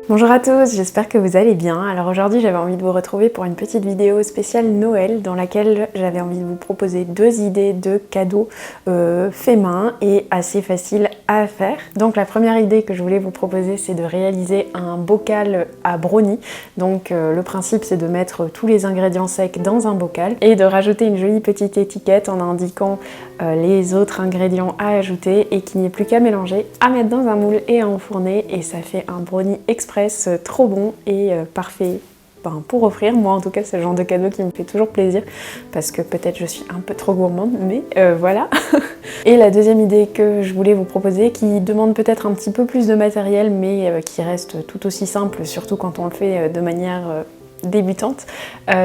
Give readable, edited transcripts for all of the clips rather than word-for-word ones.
Bonjour à tous, j'espère que vous allez bien. Alors aujourd'hui j'avais envie de vous retrouver pour une petite vidéo spéciale Noël dans laquelle j'avais envie de vous proposer deux idées de cadeaux faits main et assez faciles à faire. Donc la première idée que je voulais vous proposer, c'est de réaliser un bocal à brownie. Donc le principe, c'est de mettre tous les ingrédients secs dans un bocal et de rajouter une jolie petite étiquette en indiquant les autres ingrédients à ajouter et qu'il n'y ait plus qu'à mélanger, à mettre dans un moule et à enfourner, et ça fait un brownie express trop bon et parfait pour offrir. Moi en tout cas, c'est le genre de cadeau qui me fait toujours plaisir parce que peut-être je suis un peu trop gourmande, mais voilà. Et la deuxième idée que je voulais vous proposer, qui demande peut-être un petit peu plus de matériel mais qui reste tout aussi simple, surtout quand on le fait de manière débutante,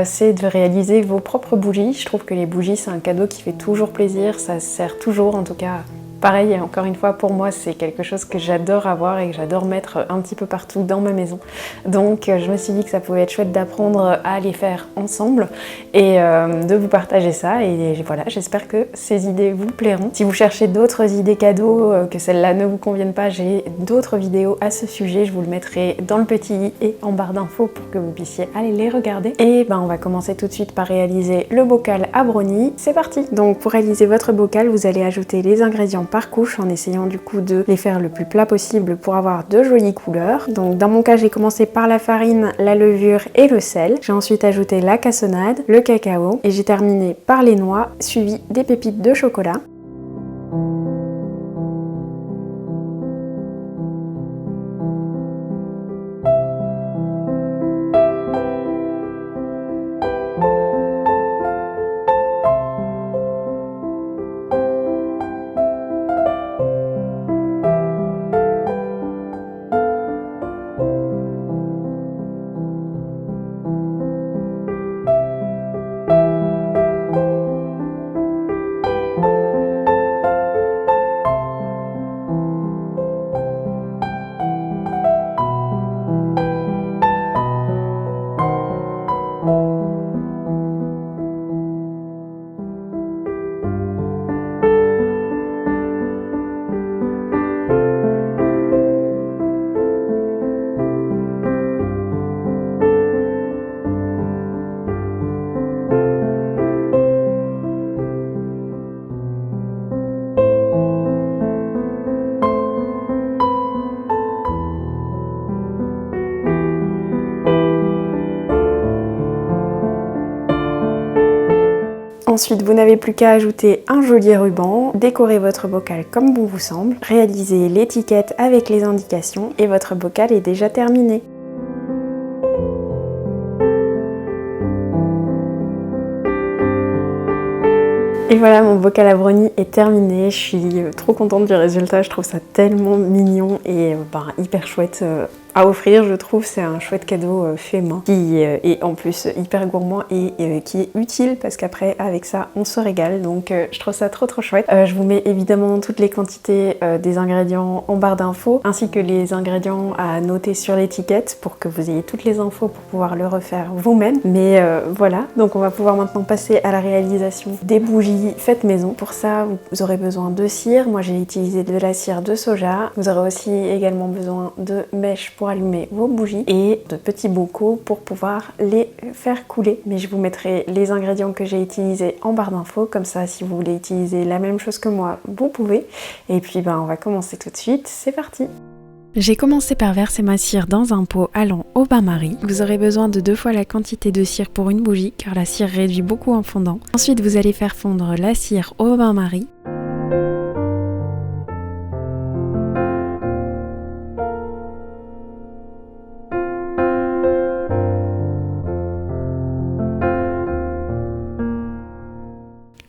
c'est de réaliser vos propres bougies. Je trouve que les bougies, c'est un cadeau qui fait toujours plaisir, ça sert toujours, en tout cas pareil, encore une fois, pour moi, c'est quelque chose que j'adore avoir et que j'adore mettre un petit peu partout dans ma maison. Donc je me suis dit que ça pouvait être chouette d'apprendre à les faire ensemble et de vous partager ça. Et voilà, j'espère que ces idées vous plairont. Si vous cherchez d'autres idées cadeaux, que celles-là ne vous conviennent pas, j'ai d'autres vidéos à ce sujet. Je vous le mettrai dans le petit i et en barre d'infos pour que vous puissiez aller les regarder. Et on va commencer tout de suite par réaliser le bocal à brownie. C'est parti! Donc pour réaliser votre bocal, vous allez ajouter les ingrédients par couche en essayant du coup de les faire le plus plat possible pour avoir de jolies couleurs. Donc dans mon cas, j'ai commencé par la farine, la levure et le sel. J'ai ensuite ajouté la cassonade, le cacao et j'ai terminé par les noix, suivi des pépites de chocolat. Ensuite, vous n'avez plus qu'à ajouter un joli ruban, décorer votre bocal comme bon vous semble, réaliser l'étiquette avec les indications et votre bocal est déjà terminé. Et voilà, mon bocal à brownie est terminé. Je suis trop contente du résultat, je trouve ça tellement mignon et hyper chouette à offrir, je trouve. C'est un chouette cadeau fait main qui est en plus hyper gourmand et qui est utile parce qu'après avec ça on se régale, donc je trouve ça trop chouette. Je vous mets évidemment toutes les quantités des ingrédients en barre d'infos ainsi que les ingrédients à noter sur l'étiquette pour que vous ayez toutes les infos pour pouvoir le refaire vous-même. Mais voilà, donc on va pouvoir maintenant passer à la réalisation des bougies faites maison. Pour ça vous aurez besoin de cire. Moi j'ai utilisé de la cire de soja. Vous aurez aussi également besoin de mèches pour allumer vos bougies et de petits bocaux pour pouvoir les faire couler. Mais je vous mettrai les ingrédients que j'ai utilisés en barre d'infos, comme ça si vous voulez utiliser la même chose que moi, vous pouvez. Et puis on va commencer tout de suite, c'est parti! J'ai commencé par verser ma cire dans un pot allant au bain-marie. Vous aurez besoin de 2 fois la quantité de cire pour une bougie car la cire réduit beaucoup en fondant. Ensuite vous allez faire fondre la cire au bain-marie.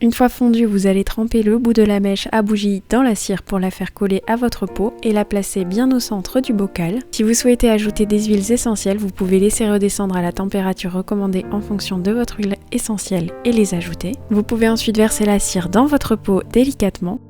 Une fois fondu, vous allez tremper le bout de la mèche à bougie dans la cire pour la faire coller à votre pot et la placer bien au centre du bocal. Si vous souhaitez ajouter des huiles essentielles, vous pouvez laisser redescendre à la température recommandée en fonction de votre huile essentielle et les ajouter. Vous pouvez ensuite verser la cire dans votre pot délicatement.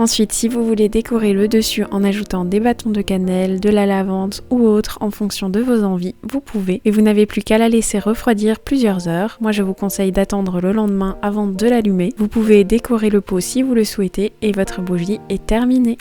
Ensuite, si vous voulez décorer le dessus en ajoutant des bâtons de cannelle, de la lavande ou autre en fonction de vos envies, vous pouvez. Et vous n'avez plus qu'à la laisser refroidir plusieurs heures. Moi, je vous conseille d'attendre le lendemain avant de l'allumer. Vous pouvez décorer le pot si vous le souhaitez et votre bougie est terminée.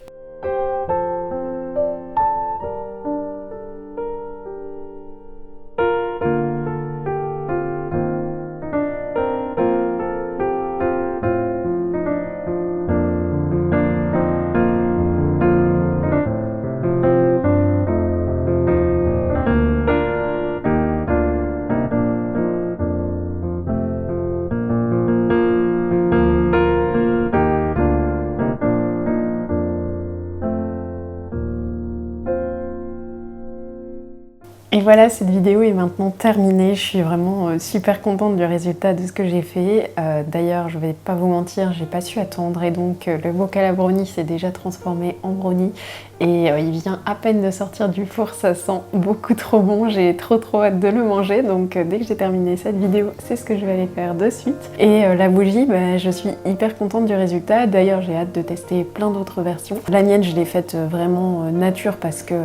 Et voilà, cette vidéo est maintenant terminée. Je suis vraiment super contente du résultat de ce que j'ai fait. D'ailleurs, je vais pas vous mentir, j'ai pas su attendre et donc le bocal à brownie s'est déjà transformé en brownie et il vient à peine de sortir du four, ça sent beaucoup trop bon. J'ai trop hâte de le manger, donc dès que j'ai terminé cette vidéo, c'est ce que je vais aller faire de suite. Et la bougie, je suis hyper contente du résultat. D'ailleurs, j'ai hâte de tester plein d'autres versions. La mienne, je l'ai faite vraiment nature parce que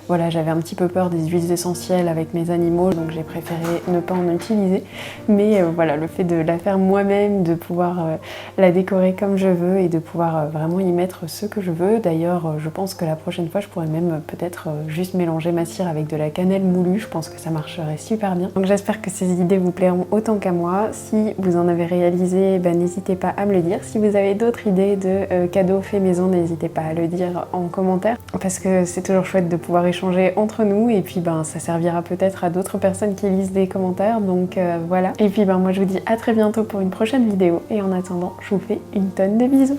voilà, j'avais un petit peu peur des huiles essentielles avec mes animaux, donc j'ai préféré ne pas en utiliser. Mais voilà, le fait de la faire moi-même, de pouvoir la décorer comme je veux et de pouvoir vraiment y mettre ce que je veux. D'ailleurs, je pense que la prochaine fois, je pourrais même peut-être juste mélanger ma cire avec de la cannelle moulue. Je pense que ça marcherait super bien. Donc j'espère que ces idées vous plairont autant qu'à moi. Si vous en avez réalisé, n'hésitez pas à me le dire. Si vous avez d'autres idées de cadeaux faits maison, n'hésitez pas à le dire en commentaire parce que c'est toujours chouette de pouvoir échanger entre nous et puis ça servira peut-être à d'autres personnes qui lisent des commentaires, donc voilà. Et puis moi je vous dis à très bientôt pour une prochaine vidéo et en attendant je vous fais une tonne de bisous.